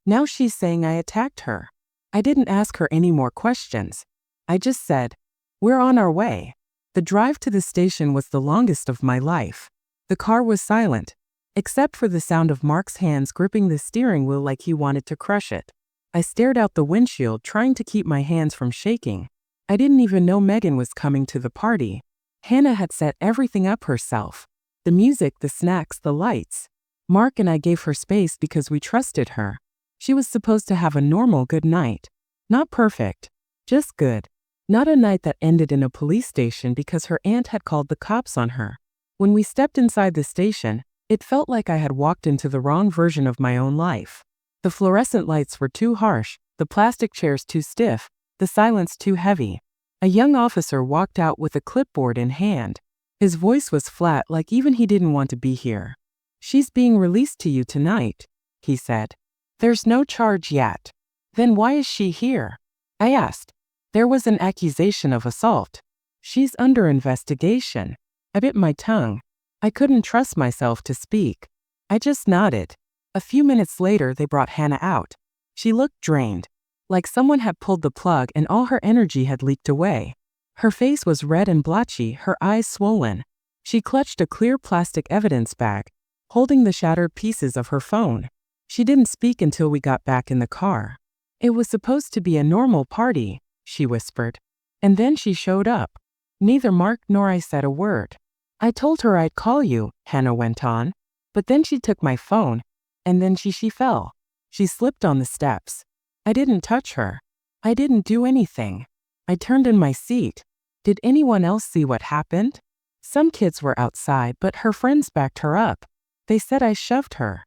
Now she's saying I attacked her. I didn't ask her any more questions. I just said, "We're on our way." The drive to the station was the longest of my life. The car was silent, except for the sound of Mark's hands gripping the steering wheel like he wanted to crush it. I stared out the windshield, trying to keep my hands from shaking. I didn't even know Megan was coming to the party. Hannah had set everything up herself. The music, the snacks, the lights. Mark and I gave her space because we trusted her. She was supposed to have a normal good night. Not perfect, just good. Not a night that ended in a police station because her aunt had called the cops on her. When we stepped inside the station, it felt like I had walked into the wrong version of my own life. The fluorescent lights were too harsh, the plastic chairs too stiff, the silence too heavy. A young officer walked out with a clipboard in hand. His voice was flat, like even he didn't want to be here. "She's being released to you tonight," he said. "There's no charge yet." "Then why is she here?" I asked. "There was an accusation of assault." "She's under investigation." I bit my tongue. I couldn't trust myself to speak. I just nodded. A few minutes later, they brought Hannah out. She looked drained, like someone had pulled the plug and all her energy had leaked away. Her face was red and blotchy, her eyes swollen. She clutched a clear plastic evidence bag, holding the shattered pieces of her phone. She didn't speak until we got back in the car. "It was supposed to be a normal party," she whispered. "And then she showed up." Neither Mark nor I said a word. "I told her I'd call you," Hannah went on. "But then she took my phone, and then she fell. She slipped on the steps. I didn't touch her. I didn't do anything." I turned in my seat. Did anyone else see what happened? Some kids were outside, but her friends backed her up. They said I shoved her.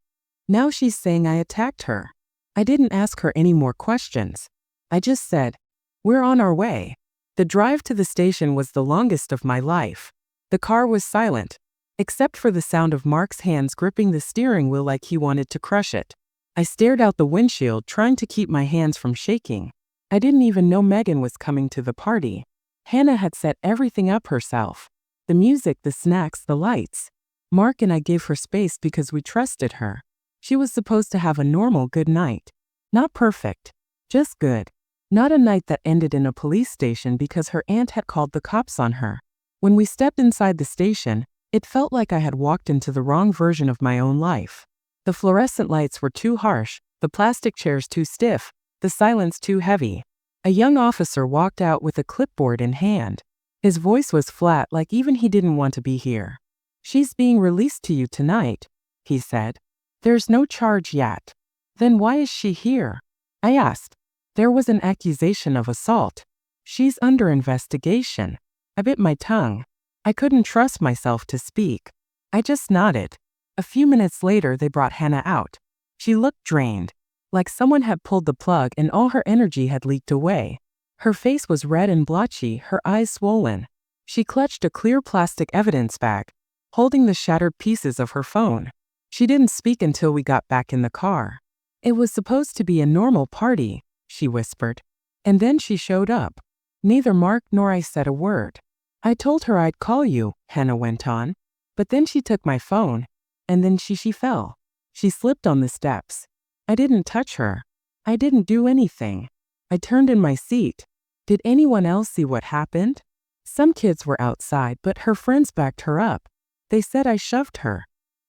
Now she's saying I attacked her. I didn't ask her any more questions. I just said, "We're on our way." The drive to the station was the longest of my life. The car was silent, except for the sound of Mark's hands gripping the steering wheel like he wanted to crush it. I stared out the windshield, trying to keep my hands from shaking. I didn't even know Megan was coming to the party. Hannah had set everything up herself. The music, the snacks, the lights. Mark and I gave her space because we trusted her. She was supposed to have a normal good night. Not perfect, just good. Not a night that ended in a police station because her aunt had called the cops on her. When we stepped inside the station, it felt like I had walked into the wrong version of my own life. The fluorescent lights were too harsh, the plastic chairs too stiff, the silence too heavy. A young officer walked out with a clipboard in hand. His voice was flat, like even he didn't want to be here. "She's being released to you tonight," he said. "There's no charge yet." "Then why is she here?" I asked. "There was an accusation of assault." "She's under investigation." I bit my tongue. I couldn't trust myself to speak. I just nodded. A few minutes later, they brought Hannah out. She looked drained, like someone had pulled the plug and all her energy had leaked away. Her face was red and blotchy, her eyes swollen. She clutched a clear plastic evidence bag, holding the shattered pieces of her phone. She didn't speak until we got back in the car. "It was supposed to be a normal party," she whispered. "And then she showed up." Neither Mark nor I said a word. "I told her I'd call you," Hannah went on. "But then she took my phone, and then she fell. She slipped on the steps. I didn't touch her. I didn't do anything." I turned in my seat. Did anyone else see what happened? Some kids were outside, but her friends backed her up. They said I shoved her.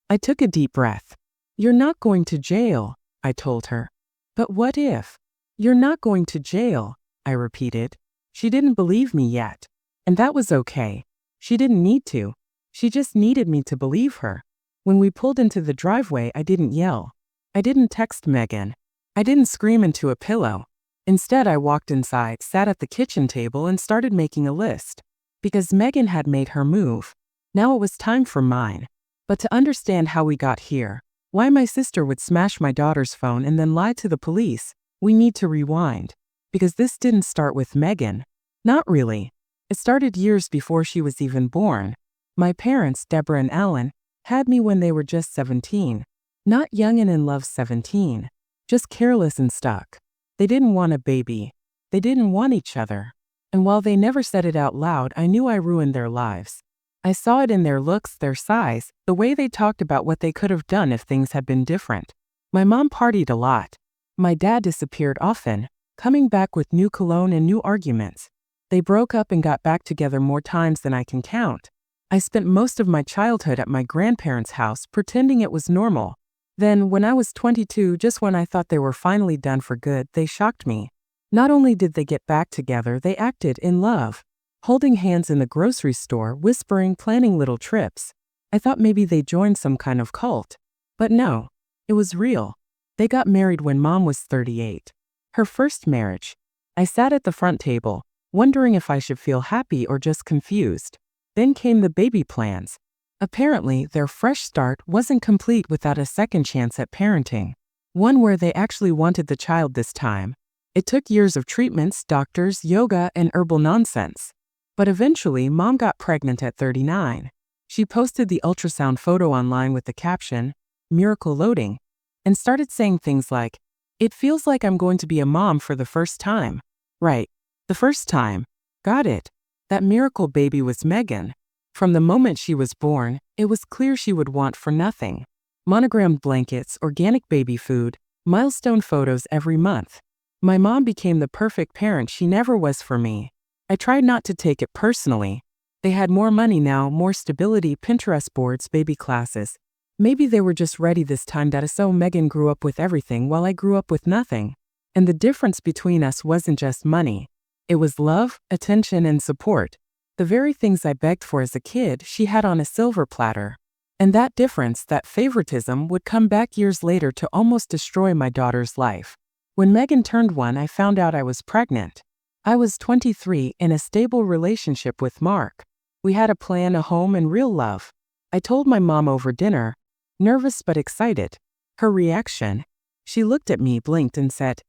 I took a deep breath. "You're not going to jail," I told her. "But what if?" "You're not going to jail," I repeated. She didn't believe me yet. And that was okay. She didn't need to. She just needed me to believe her. When we pulled into the driveway, I didn't yell. I didn't text Megan. I didn't scream into a pillow. Instead, I walked inside, sat at the kitchen table, and started making a list. Because Megan had made her move. Now it was time for mine. But to understand how we got here, why my sister would smash my daughter's phone and then lie to the police, we need to rewind. Because this didn't start with Megan. Not really. It started years before she was even born. My parents, Deborah and Alan, had me when they were just 17. Not young and in love 17. Just careless and stuck. They didn't want a baby. They didn't want each other. And while they never said it out loud, I knew I ruined their lives. I saw it in their looks, their size, the way they talked about what they could have done if things had been different. My mom partied a lot. My dad disappeared often, coming back with new cologne and new arguments. They broke up and got back together more times than I can count. I spent most of my childhood at my grandparents' house pretending it was normal. Then, when I was 22, just when I thought they were finally done for good, they shocked me. Not only did they get back together, they acted in love. Holding hands in the grocery store, whispering, planning little trips. I thought maybe they joined some kind of cult. But no, it was real. They got married when Mom was 38. Her first marriage. I sat at the front table, wondering if I should feel happy or just confused. Then came the baby plans. Apparently, their fresh start wasn't complete without a second chance at parenting. One where they actually wanted the child this time. It took years of treatments, doctors, yoga, and herbal nonsense. But eventually, Mom got pregnant at 39. She posted the ultrasound photo online with the caption, "Miracle loading," and started saying things like, "It feels like I'm going to be a mom for the first time." Right. The first time. Got it. That miracle baby was Megan. From the moment she was born, it was clear she would want for nothing. Monogrammed blankets, organic baby food, milestone photos every month. My mom became the perfect parent she never was for me. I tried not to take it personally. They had more money now, more stability, Pinterest boards, baby classes. Maybe they were just ready this time. That is so Megan grew up with everything while I grew up with nothing. And the difference between us wasn't just money. It was love, attention, and support. The very things I begged for as a kid, she had on a silver platter. And that difference, that favoritism, would come back years later to almost destroy my daughter's life. When Megan turned 1, I found out I was pregnant. I was 23 in a stable relationship with Mark. We had a plan, a home, and real love. I told my mom over dinner, nervous but excited. Her reaction? She looked at me, blinked, and said,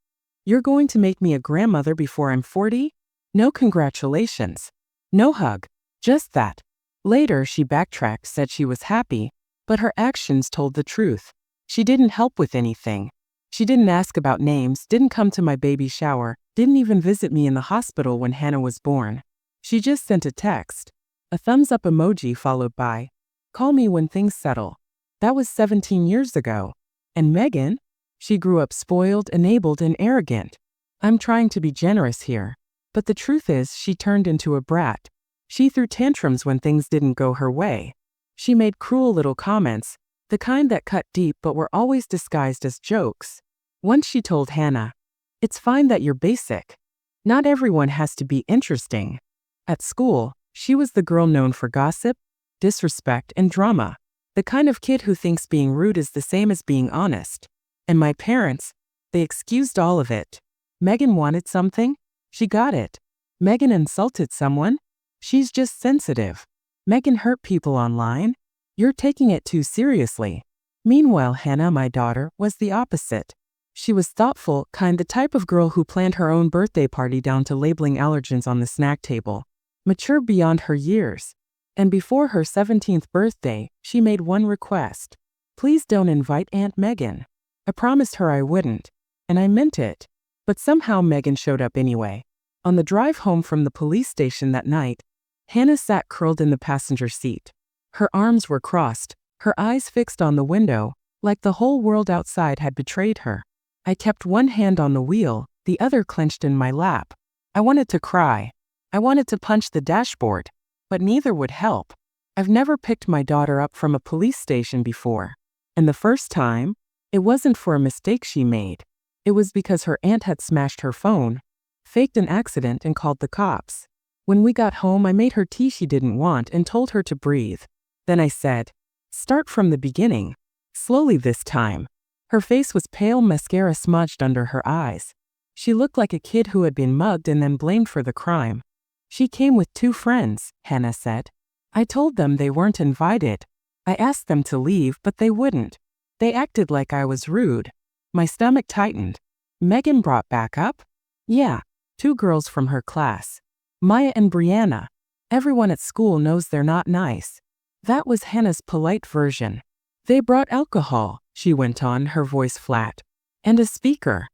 "You're going to make me a grandmother before I'm 40? No congratulations. No hug. Just that." Later, she backtracked, said she was happy, but her actions told the truth. She didn't help with anything. She didn't ask about names, didn't come to my baby shower, didn't even visit me in the hospital when Hannah was born. She just sent a text. A thumbs up emoji followed by, "Call me when things settle." That was 17 years ago. And Megan? She grew up spoiled, enabled, and arrogant. I'm trying to be generous here. But the truth is, she turned into a brat. She threw tantrums when things didn't go her way. She made cruel little comments, the kind that cut deep but were always disguised as jokes. Once she told Hannah, "It's fine that you're basic. Not everyone has to be interesting." At school, she was the girl known for gossip, disrespect, and drama. The kind of kid who thinks being rude is the same as being honest. And my parents, they excused all of it. Megan wanted something? She got it. Megan insulted someone? She's just sensitive. Megan hurt people online? You're taking it too seriously. Meanwhile, Hannah, my daughter, was the opposite. She was thoughtful, kind, the type of girl who planned her own birthday party down to labeling allergens on the snack table. Mature beyond her years. And before her 17th birthday, she made one request. "Please don't invite Aunt Megan." I promised her I wouldn't. And I meant it. But somehow Megan showed up anyway. On the drive home from the police station that night, Hannah sat curled in the passenger seat. Her arms were crossed, her eyes fixed on the window, like the whole world outside had betrayed her. I kept one hand on the wheel, the other clenched in my lap. I wanted to cry. I wanted to punch the dashboard. But neither would help. I've never picked my daughter up from a police station before. And the first time, it wasn't for a mistake she made. It was because her aunt had smashed her phone, faked an accident, and called the cops. When we got home, I made her tea she didn't want and told her to breathe. Then I said, "Start from the beginning. Slowly this time." Her face was pale, mascara smudged under her eyes. She looked like a kid who had been mugged and then blamed for the crime. "She came with 2 friends, Hannah said. I told them they weren't invited. I asked them to leave, but they wouldn't. They acted like I was rude." My stomach tightened. Megan brought back up? Yeah, 2 girls from her class. Maya and Brianna. Everyone at school knows they're not nice. That was Hannah's polite version. "They brought alcohol," she went on, her voice flat. "And a speaker.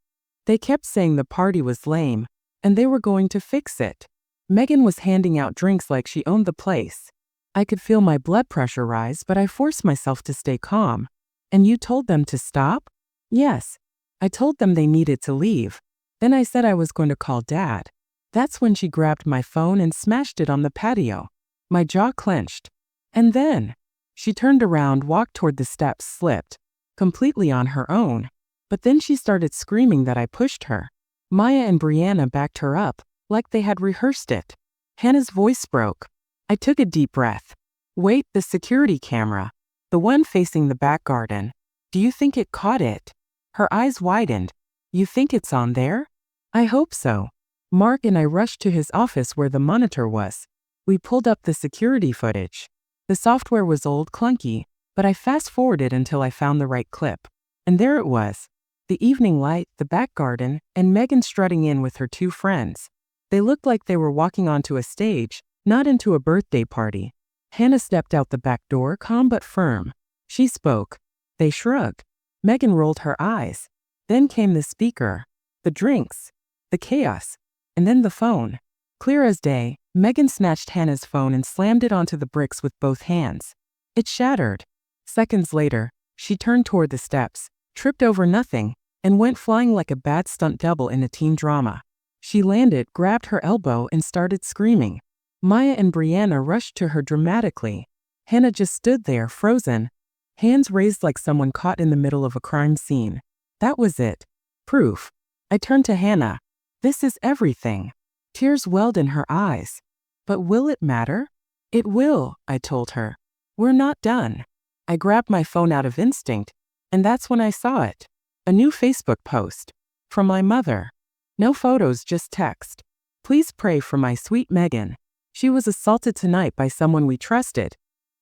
They kept saying the party was lame, and they were going to fix it." Megan was handing out drinks like she owned the place. I could feel my blood pressure rise, but I forced myself to stay calm. "And you told them to stop?" "Yes. I told them they needed to leave. Then I said I was going to call Dad. That's when she grabbed my phone and smashed it on the patio. My jaw clenched. And then she turned around, walked toward the steps, slipped completely on her own. But then she started screaming that I pushed her. Maya and Brianna backed her up, like they had rehearsed it. Hannah's voice broke. I took a deep breath. Wait, the security camera. The one facing the back garden. Do you think it caught it? Her eyes widened. You think it's on there? I hope so. Mark and I rushed to his office where the monitor was. We pulled up the security footage. The software was old, clunky, but I fast-forwarded until I found the right clip. And there it was. The evening light, the back garden, and Megan strutting in with her two friends. They looked like they were walking onto a stage, not into a birthday party. Hannah stepped out the back door, calm but firm. She spoke. They shrugged. Megan rolled her eyes. Then came the speaker, the drinks, the chaos, and then the phone. Clear as day, Megan snatched Hannah's phone and slammed it onto the bricks with both hands. It shattered. Seconds later, she turned toward the steps, tripped over nothing, and went flying like a bad stunt double in a teen drama. She landed, grabbed her elbow, and started screaming. Maya and Brianna rushed to her dramatically. Hannah just stood there, frozen, hands raised like someone caught in the middle of a crime scene. That was it. Proof. I turned to Hannah. This is everything. Tears welled in her eyes. But will it matter? It will, I told her. We're not done. I grabbed my phone out of instinct, and that's when I saw it. A new Facebook post. From my mother. No photos, just text. Please pray for my sweet Megan. She was assaulted tonight by someone we trusted,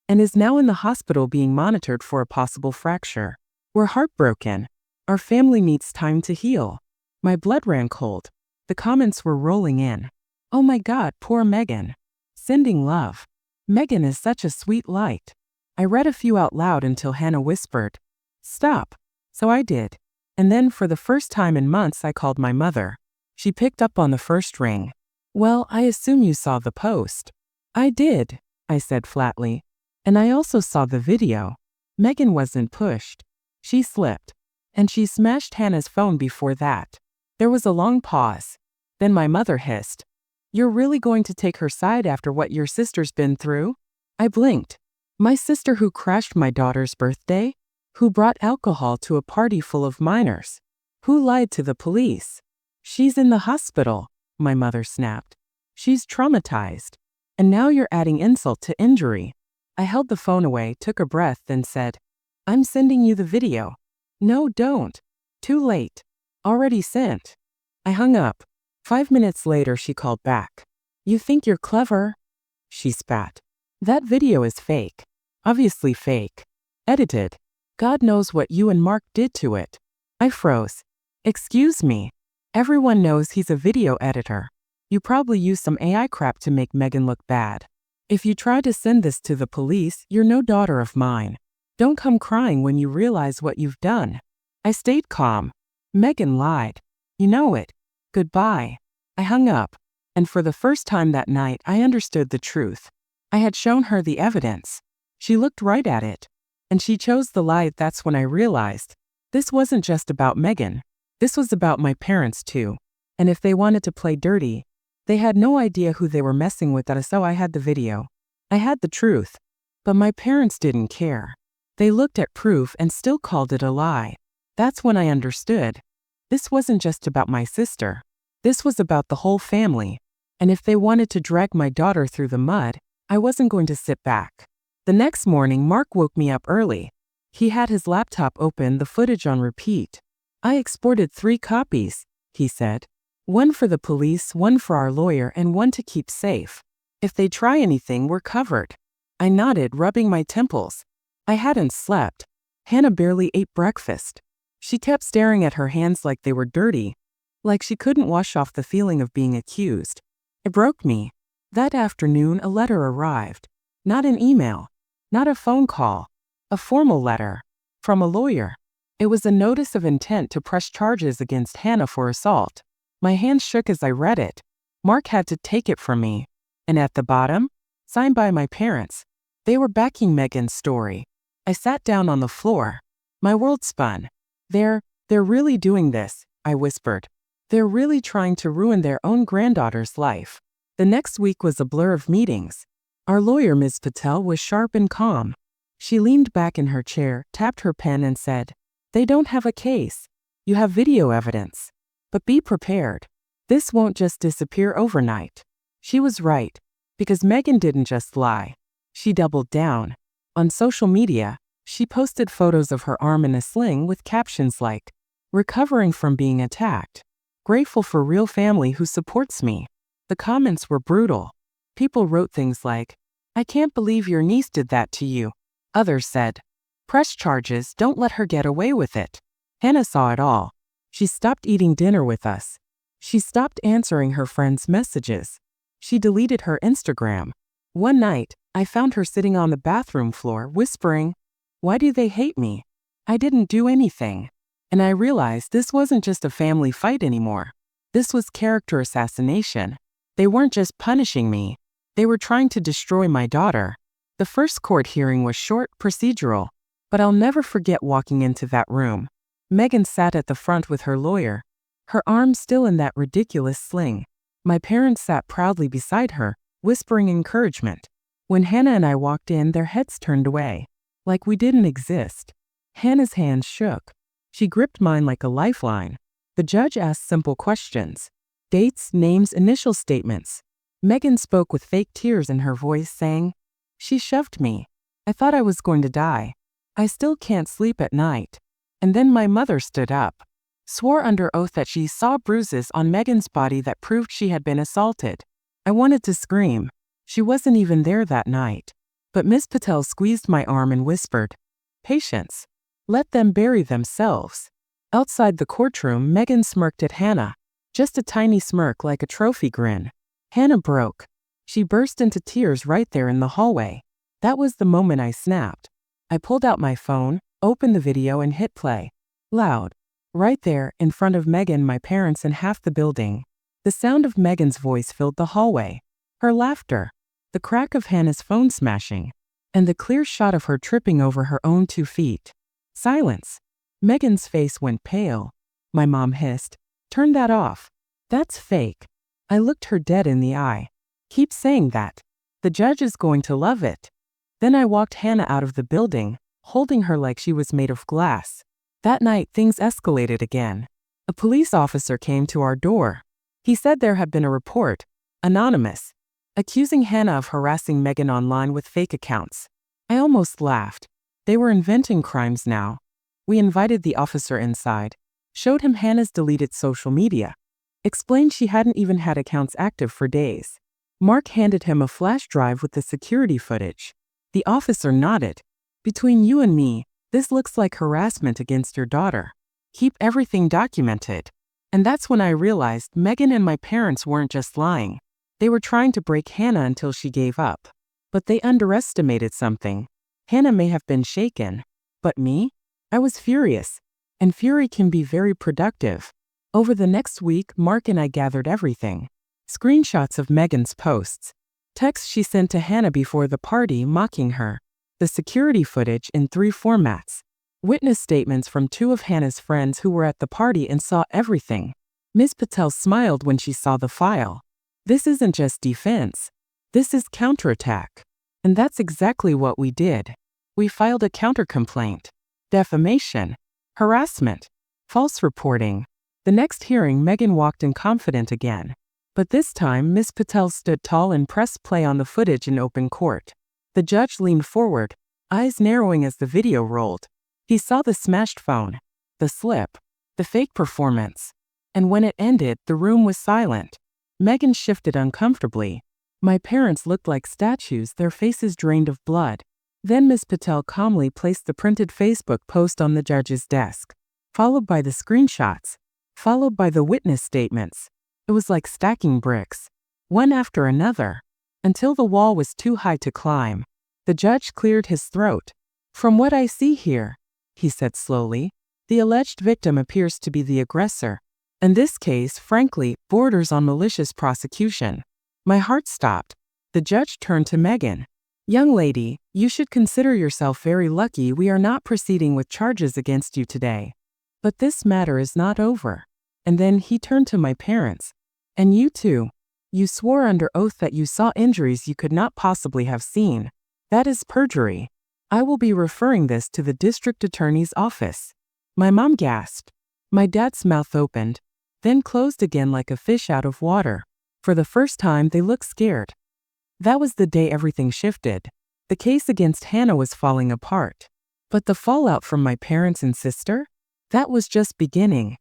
and is now in the hospital being monitored for a possible fracture. We're heartbroken. Our family needs time to heal. My blood ran cold. The comments were rolling in. Oh my God, poor Megan. Sending love. Megan is such a sweet light. I read a few out loud until Hannah whispered, "Stop." So I did. And then for the first time in months I called my mother. She picked up on the first ring. Well, I assume you saw the post. I did, I said flatly. And I also saw the video. Megan wasn't pushed. She slipped. And she smashed Hannah's phone before that. There was a long pause. Then my mother hissed, "You're really going to take her side after what your sister's been through?" I blinked. My sister who crashed my daughter's birthday? Who brought alcohol to a party full of minors? Who lied to the police? She's in the hospital, my mother snapped. She's traumatized. And now you're adding insult to injury. I held the phone away, took a breath, then said, "I'm sending you the video." "No, don't." "Too late. Already sent." I hung up. 5 minutes later she called back. "You think you're clever?" She spat. "That video is fake. Obviously fake. Edited. God knows what you and Mark did to it." I froze. "Excuse me. Everyone knows he's a video editor. You probably used some AI crap to make Megan look bad. If you try to send this to the police, you're no daughter of mine. Don't come crying when you realize what you've done." I stayed calm. Megan lied. You know it. Goodbye. I hung up. And for the first time that night, I understood the truth. I had shown her the evidence. She looked right at it. And she chose the lie. That's when I realized this wasn't just about Megan. This was about my parents too. And if they wanted to play dirty, they had no idea who they were messing with. So I had the video. I had the truth. But my parents didn't care. They looked at proof and still called it a lie. That's when I understood. This wasn't just about my sister. This was about the whole family. And if they wanted to drag my daughter through the mud, I wasn't going to sit back. The next morning, Mark woke me up early. He had his laptop open, the footage on repeat. "I exported 3 copies, he said. "One for the police, one for our lawyer, and one to keep safe. If they try anything, we're covered." I nodded, rubbing my temples. I hadn't slept. Hannah barely ate breakfast. She kept staring at her hands like they were dirty, like she couldn't wash off the feeling of being accused. It broke me. That afternoon, a letter arrived. Not an email. Not a phone call. A formal letter. From a lawyer. It was a notice of intent to press charges against Hannah for assault. My hands shook as I read it. Mark had to take it from me. And at the bottom, signed by my parents. They were backing Megan's story. I sat down on the floor. My world spun. There, They're really doing this, I whispered. They're really trying to ruin their own granddaughter's life. The next week was a blur of meetings. Our lawyer, Ms. Patel, was sharp and calm. She leaned back in her chair, tapped her pen and said, "They don't have a case. You have video evidence. But be prepared. This won't just disappear overnight." She was right, because Megan didn't just lie. She doubled down. On social media, she posted photos of her arm in a sling with captions like, "Recovering from being attacked. Grateful for real family who supports me." The comments were brutal. People wrote things like, "I can't believe your niece did that to you." Others said, "Press charges, don't let her get away with it." Hannah saw it all. She stopped eating dinner with us. She stopped answering her friends' messages. She deleted her Instagram. One night, I found her sitting on the bathroom floor whispering, "Why do they hate me? I didn't do anything." And I realized this wasn't just a family fight anymore. This was character assassination. They weren't just punishing me. They were trying to destroy my daughter. The first court hearing was short, procedural, but I'll never forget walking into that room. Megan sat at the front with her lawyer, her arm still in that ridiculous sling. My parents sat proudly beside her, whispering encouragement. When Hannah and I walked in, their heads turned away, like we didn't exist. Hannah's hands shook. She gripped mine like a lifeline. The judge asked simple questions. Dates, names, initial statements. Megan spoke with fake tears in her voice, saying, "She shoved me. I thought I was going to die. I still can't sleep at night." And then my mother stood up, swore under oath that she saw bruises on Megan's body that proved she had been assaulted. I wanted to scream. She wasn't even there that night. But Miss Patel squeezed my arm and whispered, "Patience. Let them bury themselves." Outside the courtroom, Megan smirked at Hannah. Just a tiny smirk like a trophy grin. Hannah broke. She burst into tears right there in the hallway. That was the moment I snapped. I pulled out my phone, opened the video and hit play. Loud. Right there, in front of Megan, my parents, and half the building. The sound of Megan's voice filled the hallway. Her laughter. The crack of Hannah's phone smashing. And the clear shot of her tripping over her own 2 feet. Silence. Megan's face went pale. My mom hissed, "Turn that off. That's fake." I looked her dead in the eye. "Keep saying that. The judge is going to love it." Then I walked Hannah out of the building, holding her like she was made of glass. That night, things escalated again. A police officer came to our door. He said there had been a report, anonymous, accusing Hannah of harassing Megan online with fake accounts. I almost laughed. They were inventing crimes now. We invited the officer inside, showed him Hannah's deleted social media, explained she hadn't even had accounts active for days. Mark handed him a flash drive with the security footage. The officer nodded. "Between you and me, this looks like harassment against your daughter. Keep everything documented." And that's when I realized Megan and my parents weren't just lying. They were trying to break Hannah until she gave up. But they underestimated something. Hannah may have been shaken. But me? I was furious. And fury can be very productive. Over the next week, Mark and I gathered everything. Screenshots of Megan's posts. Texts she sent to Hannah before the party mocking her. The security footage in 3 formats. Witness statements from 2 of Hannah's friends who were at the party and saw everything. Ms. Patel smiled when she saw the file. This isn't just defense. This is counterattack. And that's exactly what we did. We filed a countercomplaint. Defamation. Harassment. False reporting. The next hearing, Megan walked in confident again. But this time, Ms. Patel stood tall and pressed play on the footage in open court. The judge leaned forward, eyes narrowing as the video rolled. He saw the smashed phone, the slip, the fake performance. And when it ended, the room was silent. Megan shifted uncomfortably. My parents looked like statues, their faces drained of blood. Then Ms. Patel calmly placed the printed Facebook post on the judge's desk, followed by the screenshots, followed by the witness statements. It was like stacking bricks, one after another, until the wall was too high to climb. The judge cleared his throat. "From what I see here," he said slowly, "the alleged victim appears to be the aggressor. And this case, frankly, borders on malicious prosecution." My heart stopped. The judge turned to Megan. "Young lady, you should consider yourself very lucky we are not proceeding with charges against you today." But this matter is not over. And then he turned to my parents. And you too. You swore under oath that you saw injuries you could not possibly have seen. That is perjury. I will be referring this to the district attorney's office. My mom gasped. My dad's mouth opened, then closed again like a fish out of water. For the first time, they looked scared. That was the day everything shifted. The case against Hannah was falling apart. But the fallout from my parents and sister? That was just beginning.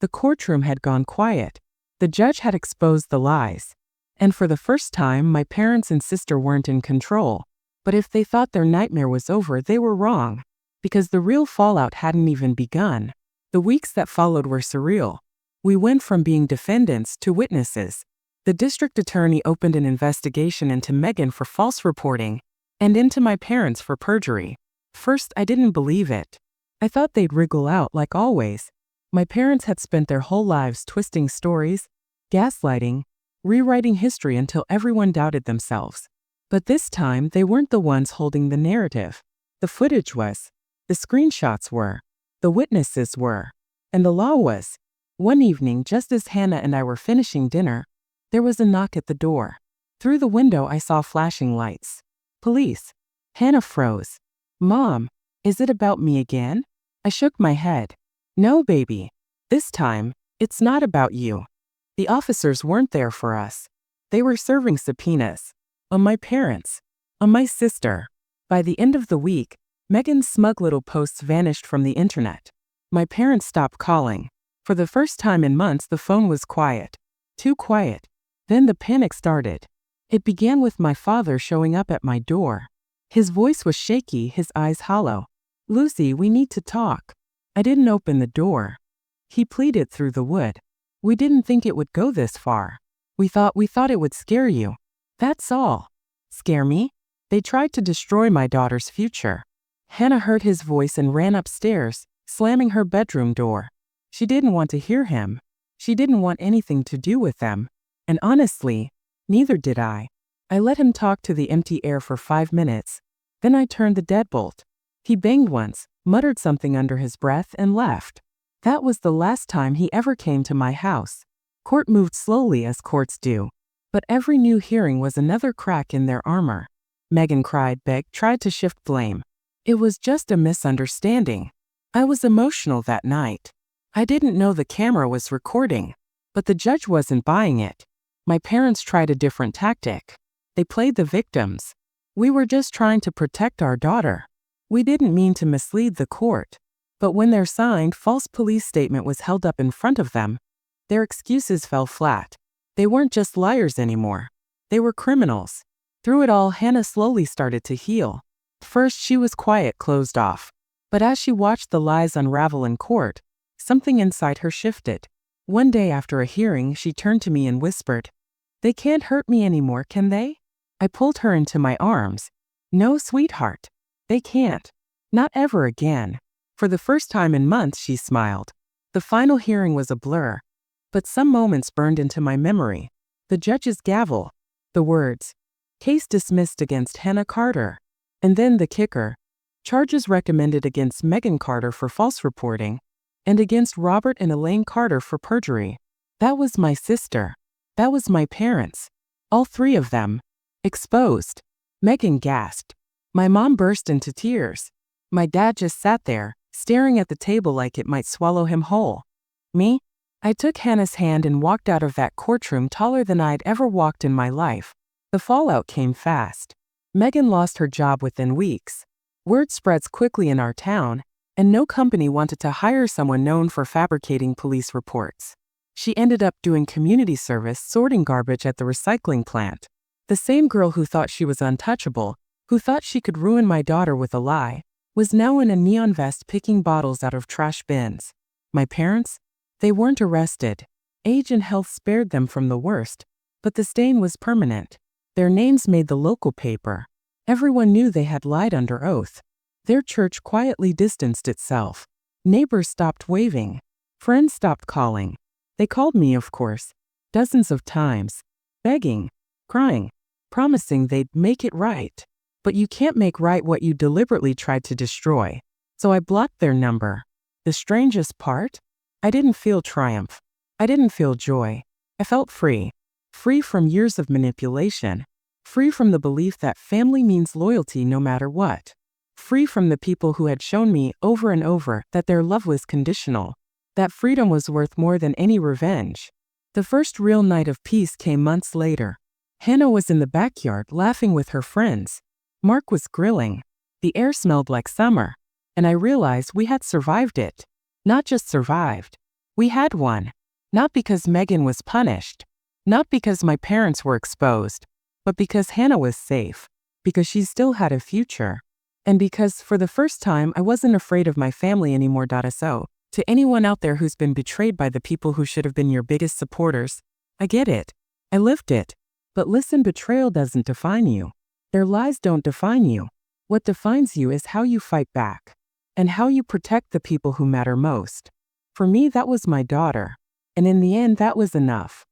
The courtroom had gone quiet. The judge had exposed the lies. And for the first time, my parents and sister weren't in control. But if they thought their nightmare was over, they were wrong. Because the real fallout hadn't even begun. The weeks that followed were surreal. We went from being defendants to witnesses. The district attorney opened an investigation into Megan for false reporting, and into my parents for perjury. First, I didn't believe it. I thought they'd wriggle out like always. My parents had spent their whole lives twisting stories, gaslighting, rewriting history until everyone doubted themselves. But this time, they weren't the ones holding the narrative. The footage was. The screenshots were. The witnesses were. And the law was. One evening, just as Hannah and I were finishing dinner, there was a knock at the door. Through the window, I saw flashing lights. Police. Hannah froze. Mom, is it about me again? I shook my head. No, baby. This time, it's not about you. The officers weren't there for us. They were serving subpoenas. On my parents. On my sister. By the end of the week, Megan's smug little posts vanished from the internet. My parents stopped calling. For the first time in months, the phone was quiet. Too quiet. Then the panic started. It began with my father showing up at my door. His voice was shaky, his eyes hollow. Lucy, we need to talk. I didn't open the door. He pleaded through the wood. We didn't think it would go this far. We thought it would scare you. That's all. Scare me? They tried to destroy my daughter's future. Hannah heard his voice and ran upstairs, slamming her bedroom door. She didn't want to hear him. She didn't want anything to do with them. And honestly, neither did I. I let him talk to the empty air for 5 minutes. Then I turned the deadbolt. He banged once, muttered something under his breath, and left. That was the last time he ever came to my house. Court moved slowly as courts do. But every new hearing was another crack in their armor. Megan cried, begged, tried to shift blame. It was just a misunderstanding. I was emotional that night. I didn't know the camera was recording. But the judge wasn't buying it. My parents tried a different tactic. They played the victims. We were just trying to protect our daughter. We didn't mean to mislead the court. But when their signed false police statement was held up in front of them, their excuses fell flat. They weren't just liars anymore. They were criminals. Through it all, Hannah slowly started to heal. First, she was quiet, closed off. But as she watched the lies unravel in court, something inside her shifted. One day after a hearing, she turned to me and whispered, "They can't hurt me anymore, can they?" I pulled her into my arms. "No, sweetheart. They can't. Not ever again." For the first time in months, she smiled. The final hearing was a blur. But some moments burned into my memory. The judge's gavel. The words, "Case dismissed against Hannah Carter." And then the kicker. Charges recommended against Megan Carter for false reporting, and against Robert and Elaine Carter for perjury. That was my sister. That was my parents. All 3 of them. Exposed. Megan gasped. My mom burst into tears. My dad just sat there, staring at the table like it might swallow him whole. Me? I took Hannah's hand and walked out of that courtroom taller than I'd ever walked in my life. The fallout came fast. Megan lost her job within weeks. Word spreads quickly in our town, and no company wanted to hire someone known for fabricating police reports. She ended up doing community service, sorting garbage at the recycling plant. The same girl who thought she was untouchable, who thought she could ruin my daughter with a lie, was now in a neon vest picking bottles out of trash bins. My parents? They weren't arrested. Age and health spared them from the worst, but the stain was permanent. Their names made the local paper. Everyone knew they had lied under oath. Their church quietly distanced itself. Neighbors stopped waving. Friends stopped calling. They called me, of course, dozens of times, begging, crying, promising they'd make it right. But you can't make right what you deliberately tried to destroy. So I blocked their number. The The strangest part? I didn't feel triumph. I didn't feel joy. I felt free. Free from years of manipulation. Free from the belief that family means loyalty no matter what. Free from the people who had shown me over and over that their love was conditional. That freedom was worth more than any revenge. The first real night of peace came months later. Hannah was in the backyard laughing with her friends. Mark was grilling. The air smelled like summer. And I realized we had survived it. Not just survived. We had won. Not because Megan was punished. Not because my parents were exposed. But because Hannah was safe. Because she still had a future. And because, for the first time, I wasn't afraid of my family anymore. So, to anyone out there who's been betrayed by the people who should have been your biggest supporters, I get it. I lived it. But listen, betrayal doesn't define you. Their lies don't define you. What defines you is how you fight back. And how you protect the people who matter most. For me, that was my daughter. And in the end, that was enough.